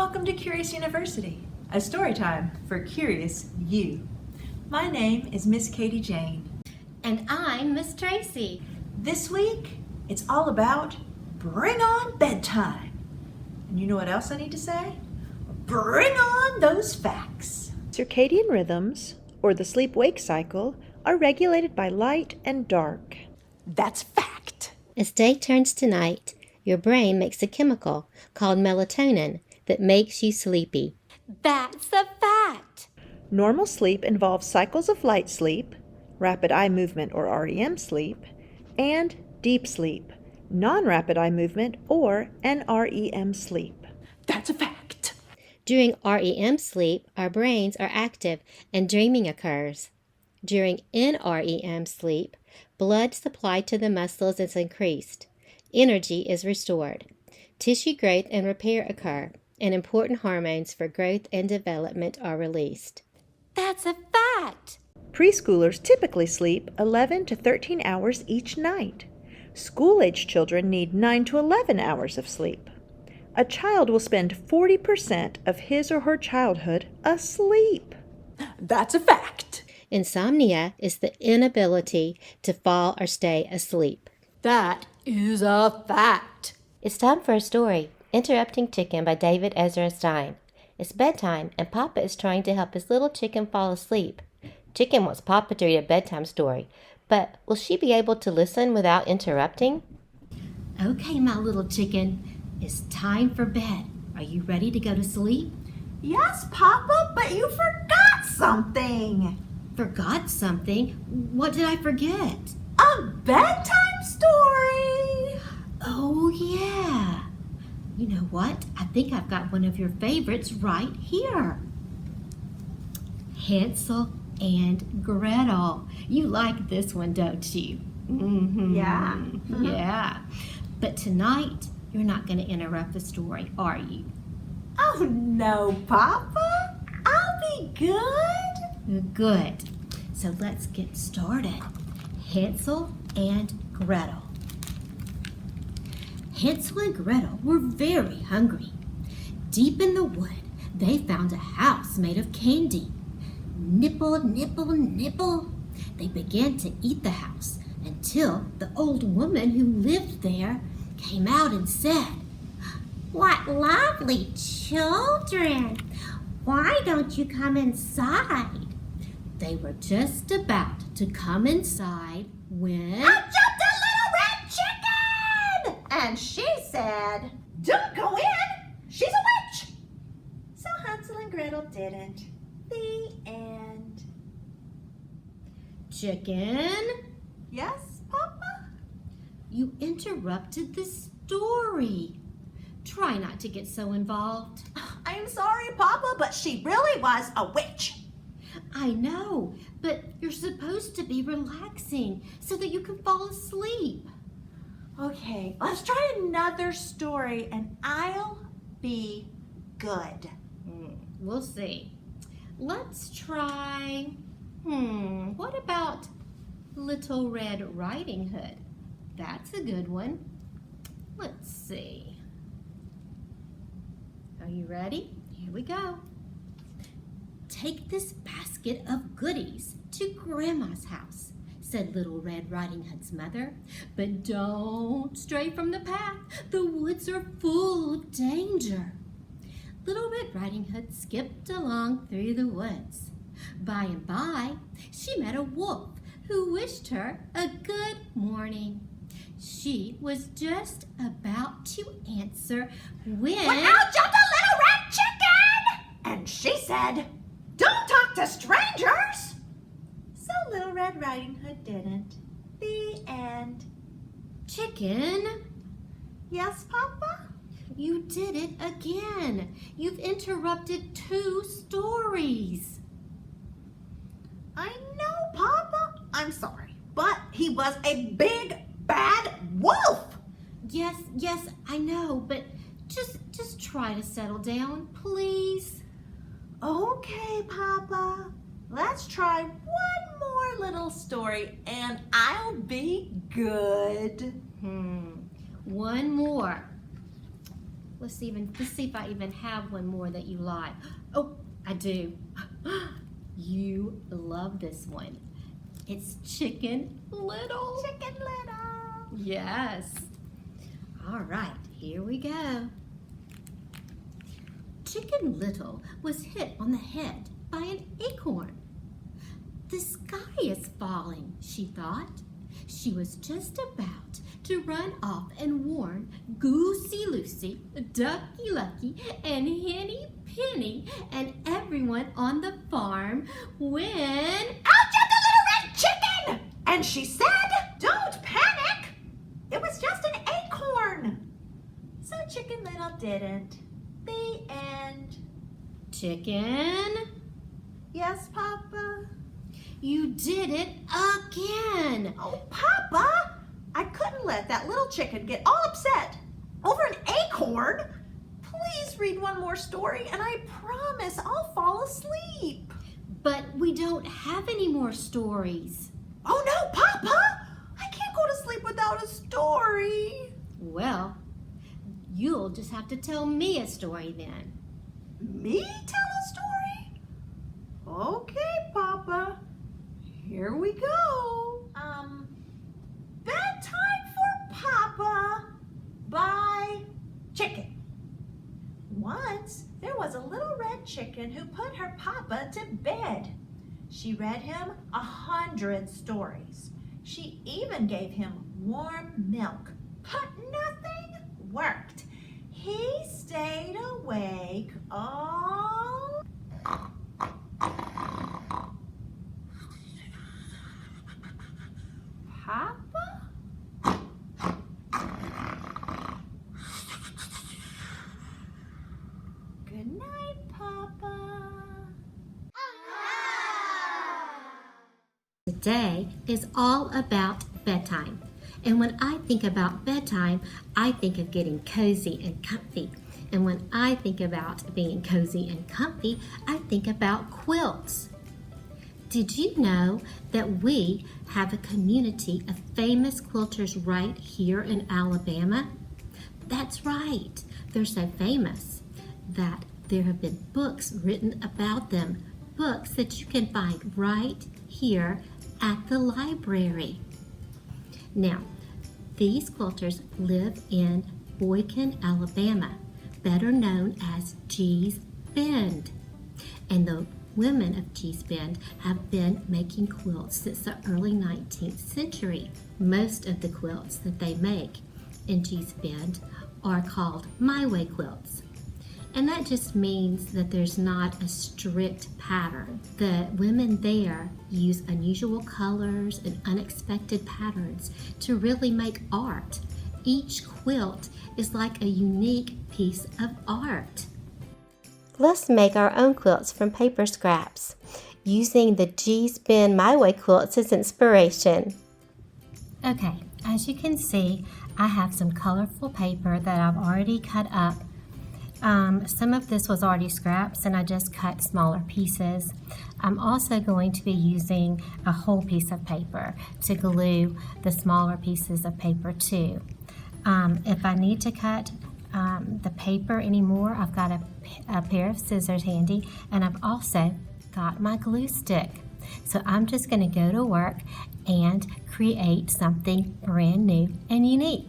Welcome to Curious University, a story time for curious you. My name is Miss Katie Jane. And I'm Miss Tracy. This week, it's all about bring on bedtime. And you know what else I need to say? Bring on those facts. Circadian rhythms, or the sleep-wake cycle, are regulated by light and dark. That's fact. As day turns to night, your brain makes a chemical called melatonin that makes you sleepy. That's a fact. Normal sleep involves cycles of light sleep, rapid eye movement or REM sleep, and deep sleep, non-rapid eye movement or NREM sleep. That's a fact. During REM sleep, our brains are active and dreaming occurs. During NREM sleep, blood supply to the muscles is increased. Energy is restored. Tissue growth and repair occur, and important hormones for growth and development are released. That's a fact! Preschoolers typically sleep 11 to 13 hours each night. School-age children need 9 to 11 hours of sleep. A child will spend 40% of his or her childhood asleep. That's a fact. Insomnia is the inability to fall or stay asleep. That is a fact. It's time for a story, Interrupting Chicken by David Ezra Stein. It's bedtime, and Papa is trying to help his little chicken fall asleep. Chicken wants Papa to read a bedtime story, but will she be able to listen without interrupting? Okay, my little chicken, it's time for bed. Are you ready to go to sleep? Yes, Papa, but you forgot something. Forgot something? What did I forget? A bedtime story. Oh, yeah. You know what? I think I've got one of your favorites right here. Hansel and Gretel. You like this one, don't you? Mm-hmm. Yeah. Yeah. But tonight, you're not going to interrupt the story, are you? Oh, no, Papa. I'll be good. Good. So let's get started. Hansel and Gretel. Hansel and Gretel were very hungry. Deep in the wood, they found a house made of candy. Nibble, nibble, nibble. They began to eat the house until the old woman who lived there came out and said, "What lovely children! Why don't you come inside?" They were just about to come inside when... Out jumped a little red chicken! And she said, "Don't go in! She's a witch!" So Hansel and Gretel didn't. The end. Chicken, Yes, Papa? you interrupted the story. Try not to get so involved. I'm sorry, Papa, but she really was a witch. I know, but you're supposed to be relaxing so that you can fall asleep. Okay, let's try another story and I'll be good. We'll see. Let's try, what about Little Red Riding Hood? That's a good one. Let's see. Are you ready? Here we go. "Take this basket of goodies to Grandma's house," said Little Red Riding Hood's mother. "But don't stray from the path. The woods are full of danger." Little Red Riding Hood skipped along through the woods. By and by, she met a wolf who wished her a good morning. She was just about to answer when... Out jumped a little red chicken! And she said, "Don't talk to strangers!" So Little Red Riding Hood didn't. The end. Chicken, Yes, Papa? you did it again. You've interrupted 2 stories. I know, Papa. I'm sorry. But he was a big, bad wolf. Yes, I know, but just try to settle down, please. Okay, Papa. Let's try one more little story and I'll be good. One more. Let's see if I even have one more that you like. Oh, I do. You love this one. It's Chicken Little. Chicken Little. Yes. All right, here we go. Chicken Little was hit on the head by an acorn. The sky is falling, she thought. She was just about to run off and warn Goosey Lucy, Ducky Lucky, and Henny Penny, and everyone on the farm when... Out jumped the little red chicken! And she said, "Don't panic! It was just an acorn." So Chicken Little didn't. The end. Chicken, Yes, Papa? you did it again. Oh, Papa! I couldn't let that little chicken get all upset over an acorn. Please read one more story and I promise I'll fall asleep. But we don't have any more stories. Oh no, Papa! I can't go to sleep without a story. Well, you'll just have to tell me a story then. Me tell a story? Okay, Papa. Here we go. Bedtime for Papa by Chicken. Once there was a little red chicken who put her papa to bed. She read him 100 stories. She even gave him warm milk, but nothing worked. He stayed awake all... Papa? Good night, Papa. Today is all about bedtime. And when I think about bedtime, I think of getting cozy and comfy. And when I think about being cozy and comfy, I think about quilts. Did you know that we have a community of famous quilters right here in Alabama? That's right. They're so famous that there have been books written about them, books that you can find right here at the library. Now, these quilters live in Boykin, Alabama, better known as Gee's Bend. And the women of Gee's Bend have been making quilts since the early 19th century. Most of the quilts that they make in Gee's Bend are called My Way quilts. And that just means that there's not a strict pattern. The women there use unusual colors and unexpected patterns to really make art. Each quilt is like a unique piece of art. Let's make our own quilts from paper scraps, using the Gee's Bend My Way quilts as inspiration. Okay, as you can see, I have some colorful paper that I've already cut up. Some of this was already scraps and I just cut smaller pieces. I'm also going to be using a whole piece of paper to glue the smaller pieces of paper to. If I need to cut the paper anymore, I've got a pair of scissors handy, and I've also got my glue stick. So I'm just going to go to work and create something brand new and unique.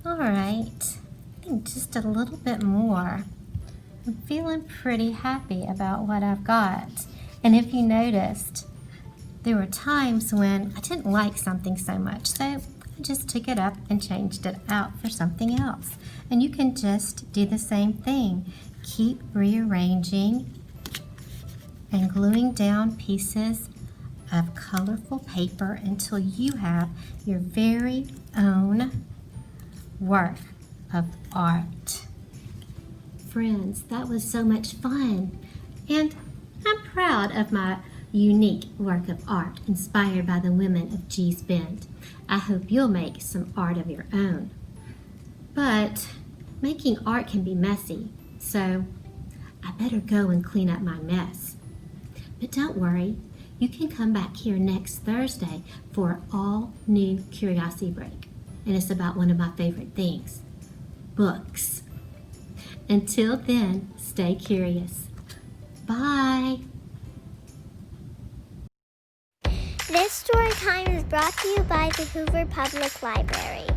All right, I think just a little bit more. I'm feeling pretty happy about what I've got. And if you noticed, there were times when I didn't like something so much, so I just took it up and changed it out for something else. And you can just do the same thing. Keep rearranging and gluing down pieces of colorful paper until you have your very own work of art. Friends, that was so much fun, and I'm proud of my unique work of art inspired by the women of Gee's Bend. I hope you'll make some art of your own. But making art can be messy, so I better go and clean up my mess. But don't worry, you can come back here next Thursday for an all-new Curiosity Break. And it's about one of my favorite things, books. Until then, stay curious. Bye. This story time is brought to you by the Hoover Public Library.